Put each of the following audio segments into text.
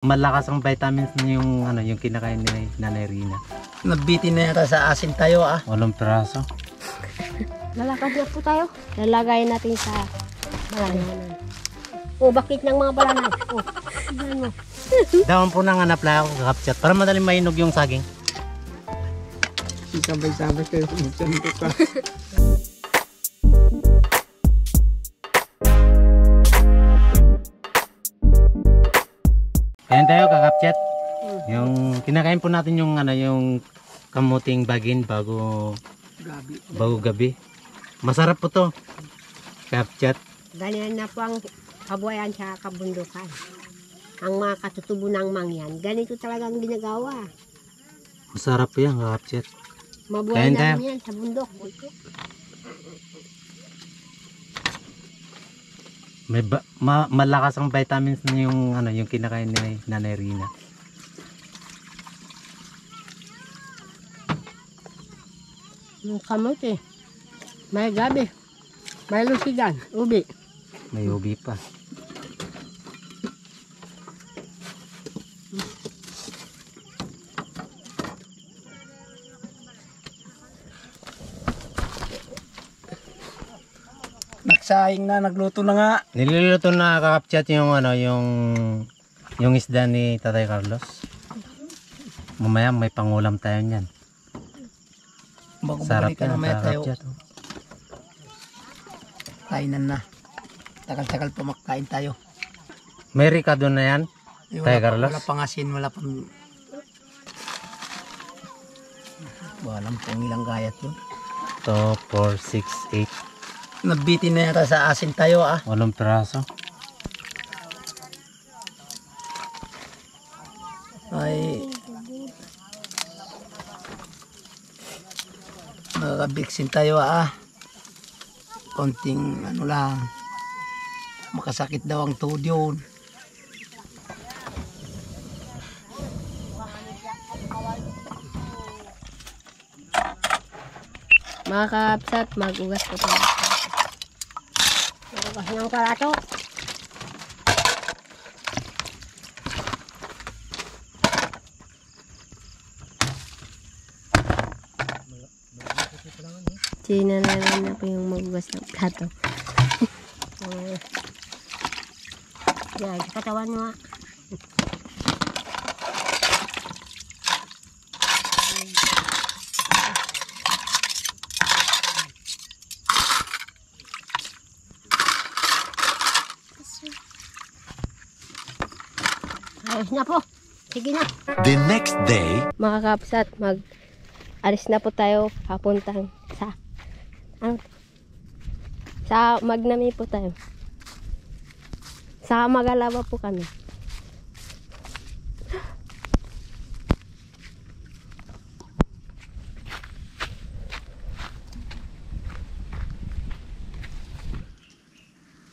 Malakas ang vitamins yung ano, yung kinakain ni Nanay Rina. Nabitin na yata sa asin tayo ah. 8 piraso. Lalakad na po tayo. Lalagay natin sa balanan. Oh, bakit ng mga balanan? Oh, tignan mo. Dawan po nang hanap lang ako kakapchat para madaling mainog yung saging. Sabay-sabay kayo. Magsanto ka. Kain tayo kakapchat. Yung kinakain po natin yung ano, yung kamuting bagin bago gabi. Masarap po to. Kakapchat. Ganyan na po ang kabuhayan sa kabundukan. Ang mga katutubo ng mangyan, ganito talagang ginagawa. Masarap po yan kakapchat. Mabuhay Kain tayo. namin yan sa bundok. May malakas ang vitamins yung ano, yung kinakain ni Nanay Rina. Yung kamote, may gabi, may lusigan, ubi. May ubi pa. Nagsaying na, nagluto na nga. Niluluto na kakapchat yung ano, yung isda ni Tatay Carlos. Mamaya may pangulam tayo niyan. Sarap Bago-balik ka yan, na maya tayo. kakapchat. Kainan na. Tagal-tagal pa makakain tayo. May ricado na yan, Tatay Carlos. Wala pang asin, wala pang... Walang pang ilang gayat yun. 2, 4, 6, 8. Nabitin na yata sa asin tayo ah. 8 piraso. Ay... Makakabiksin tayo ah. Konting ano lang. Makasakit daw ang tuhod yun. Mga kapsat, magugas ko tayo. Magugas ng karato. Sinanalan na po yung magugas ng plato. Yan, katawan mo ah. Ayos na po. Sige na. The next day, Mga kapsat, alis na po tayo papuntang sa Magnami po tayo. Sa Magalawa po kami.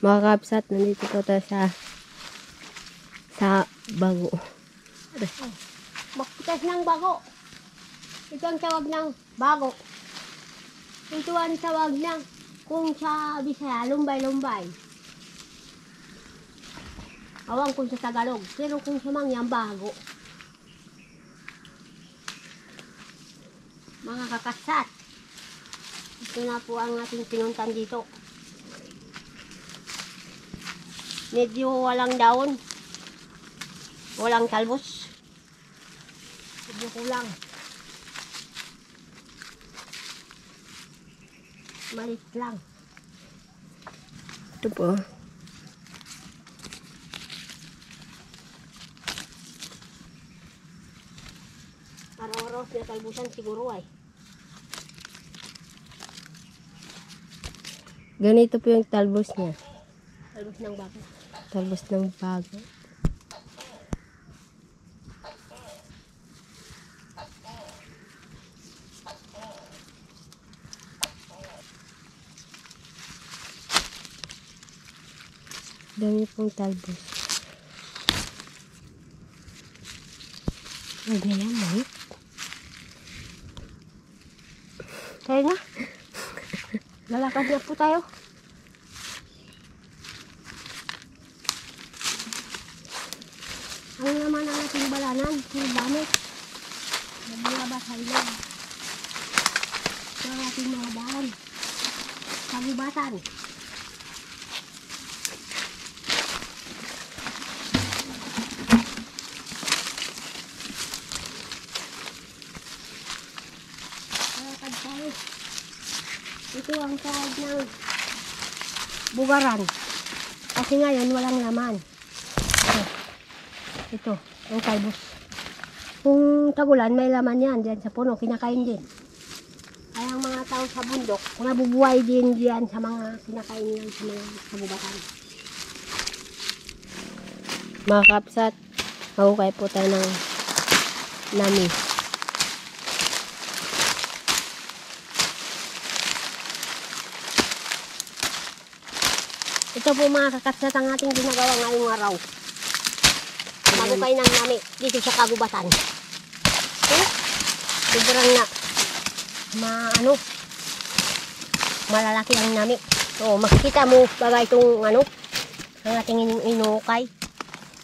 Mga kapsat, nandito po tayo sa Bago. Baktas ng Bago. Ito ang tawag ng Bago. Ito ang tawag ng kung sa Bisaya, lumbay-lumbay. Awang kung sa Tagalog, pero kung sa Mangyan, Bago. Mga kakasat, ito na po ang ating pinuntan dito. Medyo walang daon. Walang talbos. Medyo kulang. Malit lang. Ito po. Araw-araw na talbusan siguro ay. Ganito po yung talbos niya. Talbos ng bago. Talbos ng bago. Dami pong talbos. Huwag na yan, mate. Tayo na. Lalakad na po tayo. Ano naman na natin balanan. Yung damit. Naglabas sa ilog. Ito ang ating mga daan. Kagubatan. Lakad tayo. Ito ang tawag ng bugaran. Kasi ngayon walang laman. Ito, ang talbos. Kung tagulan, may laman yan. Diyan sa puno, kinakain din. Kaya ang mga tao sa bundok, nabubuhay din diyan sa mga kinakain yan sa mga kagubatan. Mga kapsat, mahukay po tayo ng nami. Ito po mga kakapsat ang ating ginagawa ngayong araw. Mahukay ng nami dito sa kagubatan. Sobrang na malalaki ang nami. So, makikita mo bagay itong ang ating inukay.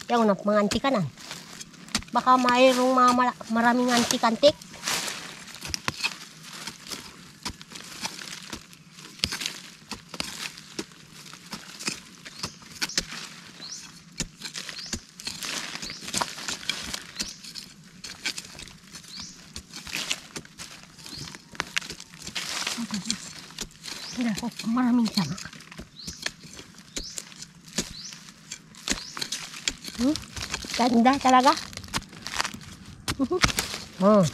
Yan na, mga antikanan. Baka mayroong maraming antik-antik. Maraming sama. Ganda talaga. Oh,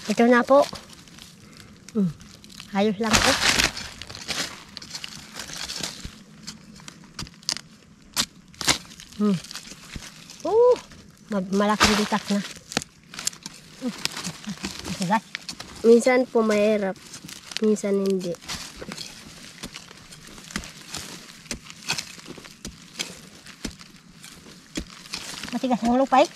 ito na po. Ayos lang po. Malaking bitak na. Minsan po mahirap, minsan hindi. Matigas ang lupay.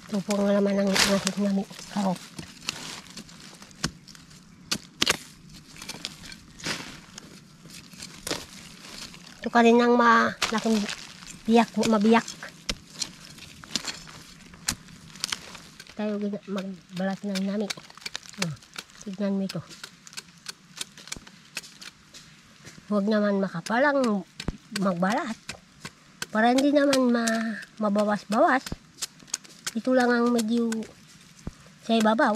Ito po ang laman ng nasip namin. Karot. Ito ka rin ang malaking mabiyak. Tayo magbalat ng nami. Tignan mo ito. Huwag naman makapalang magbalat. Para hindi naman mabawas-bawas. Ito lang ang medyo sa ibabaw.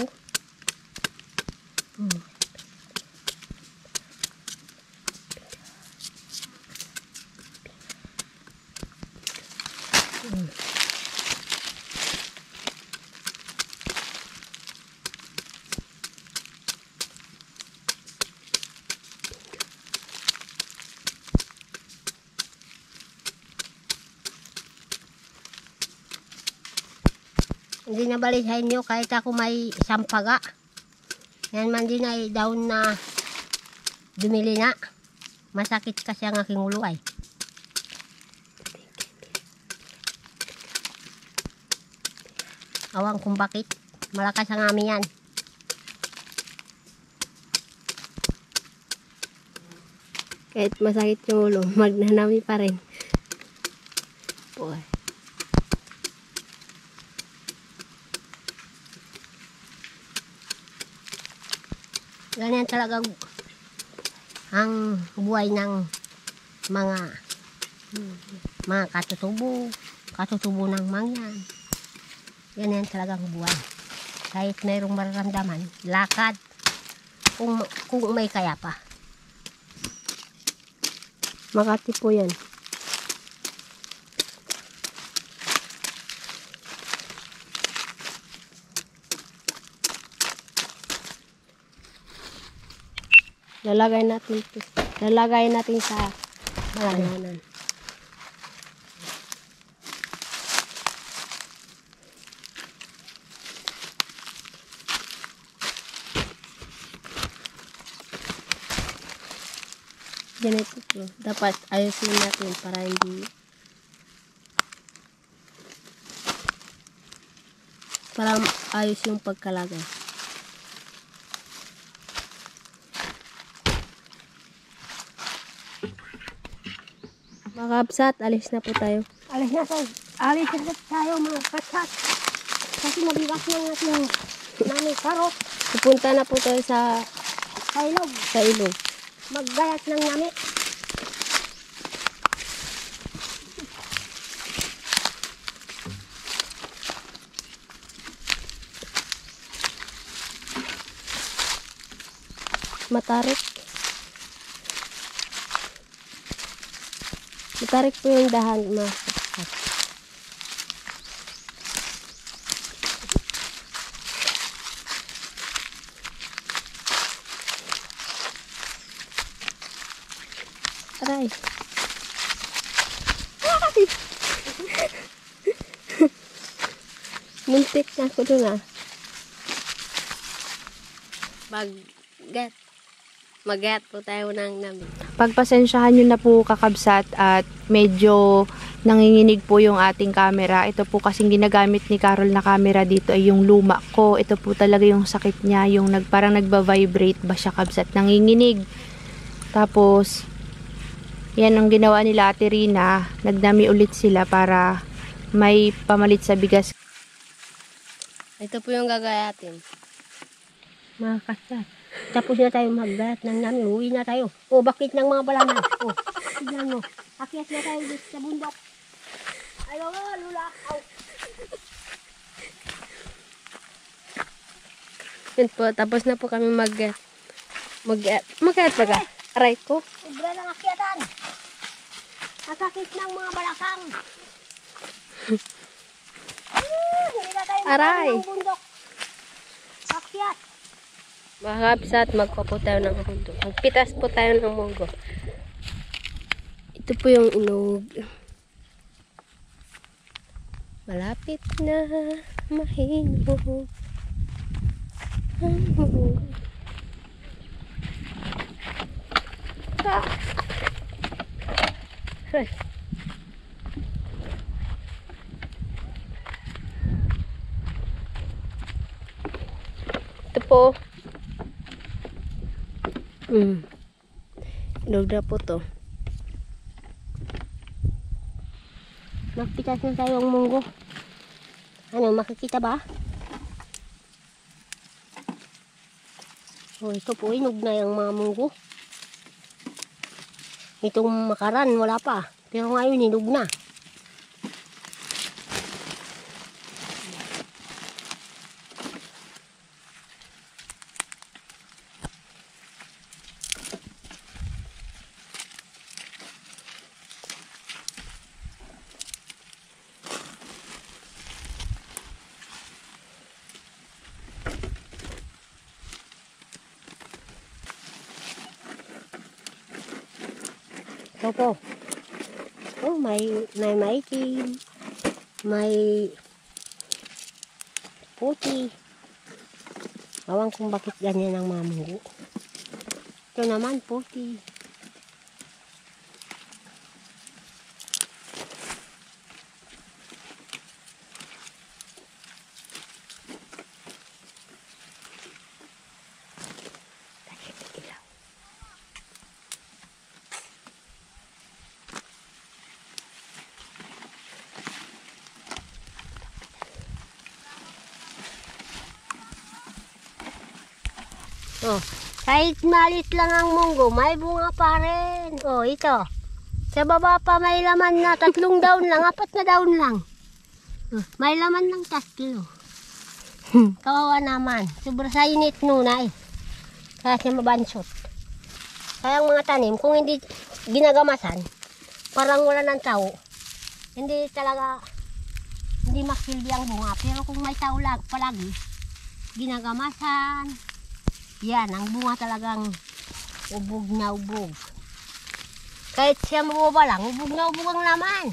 Hindi na balik sa inyo kahit ako may sampaga. Yan man din ay daon na dumili na. Masakit kasi ang aking ulo ay. Awang kung bakit. Malakas ang amin yan. Kahit masakit yung ulo, magnanami pa rin. Boy. Ganyan talaga ang buhay ng mga katutubo ng mangyan. Ganyan talaga ang buhay. Kahit mayroong mararamdaman, lakad kung may kaya pa. Makati po yan. Lalagay natin sa balananan. Ganito po. Dapat ayusin natin para hindi Para ayos yung pagkalagay. Mga kabsat, alis na po tayo. Alis na tayo mga kabsat. Kasi mabigas na natin namin karot. Pupunta na po tayo sa ilog. Sa ilog. Maggayat ng nami. Matarik. Matarik po yung dahan, mga kabsat. Aray. Muntik na ako dun Mag-get po tayo ng namin. Pagpasensyahan nyo na po kakabsat at medyo nanginginig po yung ating camera. Ito po kasing ginagamit ni Carol na camera dito ay yung luma ko. Ito po talaga yung sakit niya, yung parang nagba-vibrate ba siya kabsat, nanginginig. Tapos, yan ang ginawa nila Ate Rina. Nagdami ulit sila para may pamalit sa bigas. Ito po yung gagayatin. Mga kabsat. Tapos na tayo maggayat ng namin. Uwi na tayo. O, bakit ng mga balaman? O, tignan mo. Akyat na tayo dito sa bundok. Ayaw, lulakaw. Yan po, tapos na po kami maggayat pa ka. Aray ko. Sobra ng akyatan. Masakit ng mga balakang. Hindi na tayo Aray. ng bundok. Akyat. Mga kabsat, magpapo tayo ng mundo. Magpitas po tayo ng munggo. Ito po yung inog. Malapit na mahinog ang munggo. Ay. Ito po. Inog na po to. Magpitas na tayo ang munggo. Ano, makikita ba? Oh, ito po, inog na yung mga munggo. Itong makaran, wala pa. Pero ngayon, inog na. Ito po. Oh, may maitim. May puti. Awang kung bakit ganyan ang mga munggo. Ito naman, puti. Oh, kahit malit lang ang munggo, may bunga pa rin. Oh, ito. Sa baba pa may laman na 3 daon lang, 4 na daon lang. Oh, may laman ng 3. Kawawa naman. Sobra sa init nuna eh. Kaya siya mabansot. Kaya ang mga tanim, kung hindi ginagamasan, parang wala ng tao. Hindi maksilbi ang bunga. Pero kung may tao palagi, ginagamasan, yan, ang bunga talagang ubog na ubog. Kahit siya mababa lang, ubog na ubog ang laman.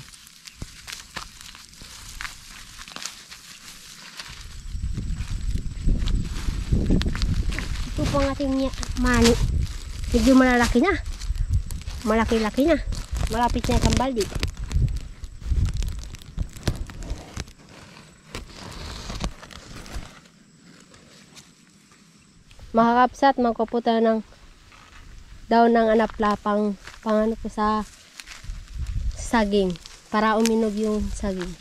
Ito po ang ating mani. Medyo malalaki na. Malaki-laki na. Malapit na itang baldi. Mga kapsat, magpupunta ng daw ng anapla pang ano po sa saging para uminog yung saging.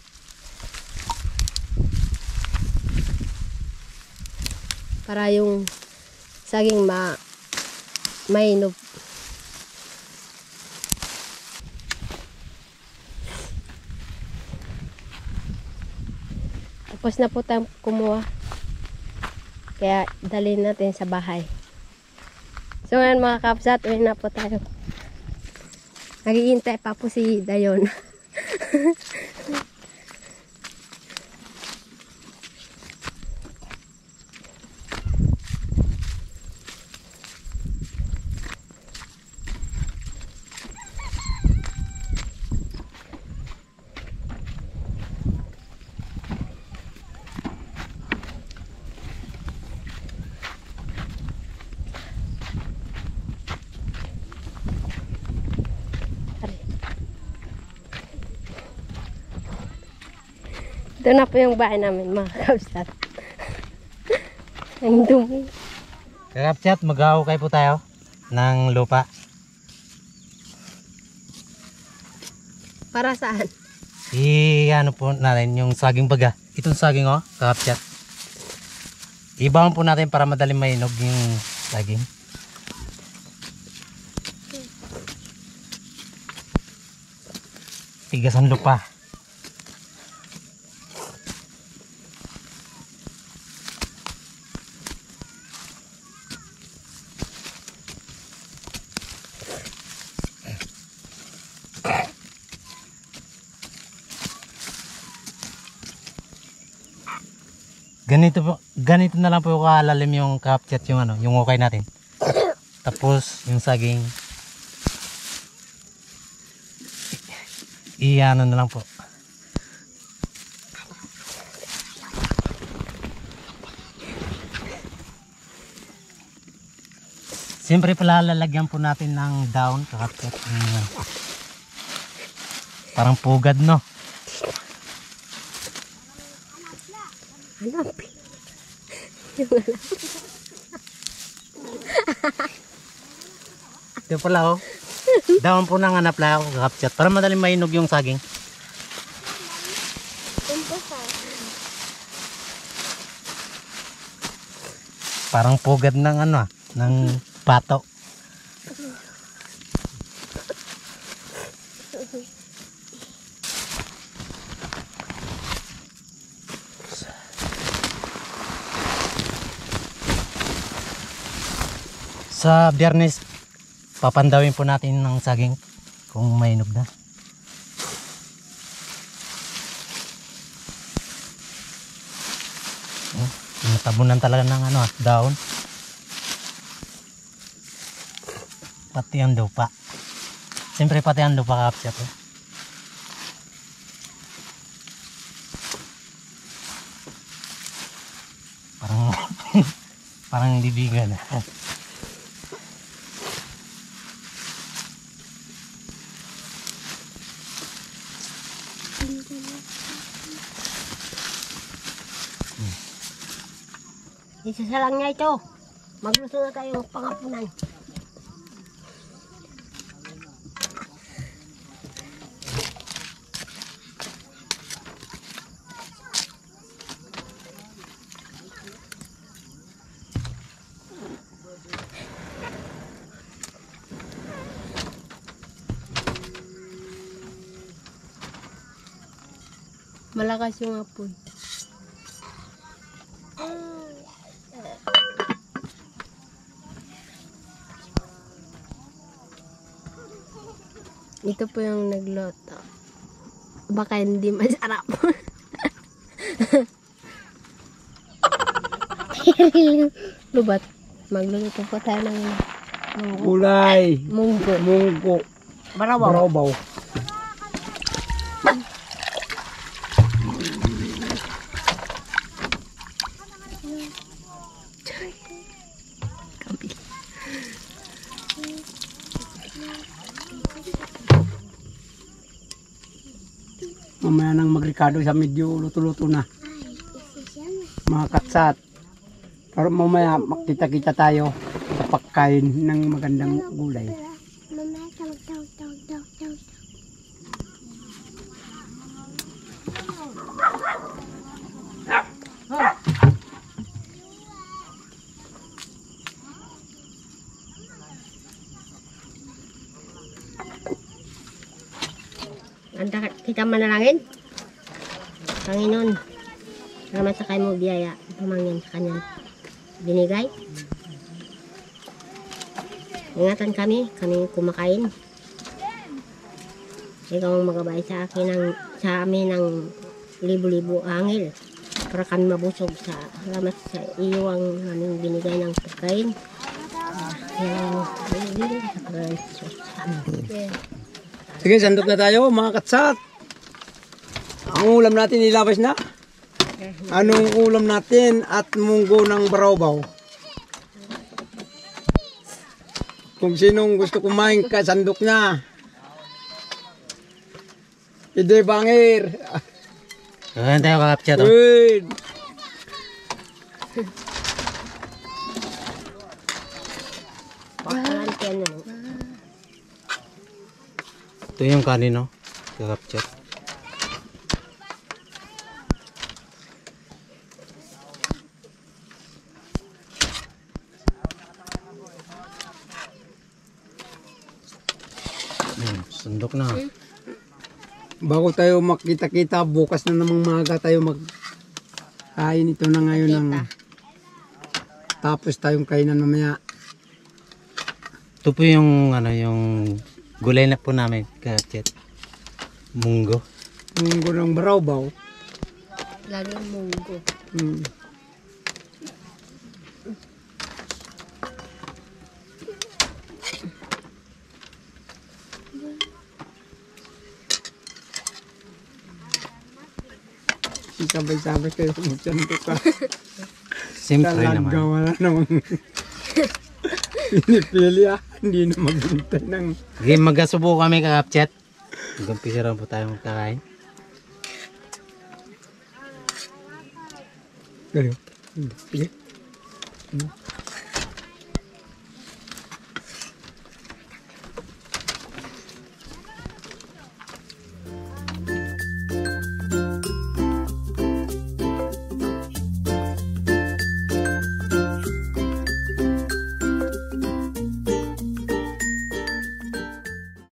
Para yung saging mainog. Tapos na po tayong kumuha. Kaya dalhin natin sa bahay. So ngayon mga kapsat, uwi na po tayo. Naghihintay pa po si Dayon. Ito na po yung bahay namin mga kapsat. Ang dumi. Kakapsat, mag-ahukay po tayo ng lupa. Para saan? Ano po natin yung saging baga. Itong saging kakapsat. Ibawan po natin para madaling mainog yung saging. Tigasan lupa. Ganito na lang po kalalim yung kapchat yung yung ukay natin. Tapos yung saging na lang po. Siyempre pala lalagyan po natin ng down kakapchat. Parang pugad, no? Hanap. Ito pala Down po ng anapla ako kakapchat para madaling mainog yung saging. Parang pugad ng ng pato. Sa Biyernes, papandawin po natin ng saging kung mainog na. Natabunan talaga ng daon. Pati ang lupa. Siyempre pati ang lupa kapsat. Parang libigan. Isasalang niya ito. Magluto na tayo pangapunan. Malakas yung apoy. Ito po yung nagluto. Baka hindi masarap. Lubat. Magluluto po tayo ng Gulay. munggo. Munggo. Barabaw. Barabaw. Mamaya nang magrikado sa medyo luto-luto na. Mga katsat. Para mamaya makita-kita tayo sa pagkain ng magandang gulay. Anda kita manalangin. Panginoon, salamat sa kayo mo biyaya. Pamangin sa kanyang binigay. Ingatan kami kumakain. Ikaw ang magabay sa amin ng libo-libo angel para kami mabusog. Salamat sa iyo ang aming binigay ng pagkain. Sige, sandok na tayo mga katsat. Ang ulam natin ilabas na. Anong ulam natin at munggo ng barawbaw? Kung sinong gusto kumain ka, sandok na. Ide bangir. Kakain tayo kakapchat. Oh. Wait. Ito yung kanin, no? Kakapchat. Sundok na. Bago tayo makita-kita, bukas na namang maaga tayo mag-kain. Ito na ngayon ng tapos tayong kainan mamaya. Ito po yung yung gulay na po namin, kakapchat. Munggo. Munggo ng barawbaw. Laging munggo. Sabay-sabay kayo magsanto ka. Siyempre Talaga naman. wala namang pinipili hindi na maghintay ng Sige, magkasubo kami kakapchat. Mag-umpisa rin po tayo magkakain. Sige.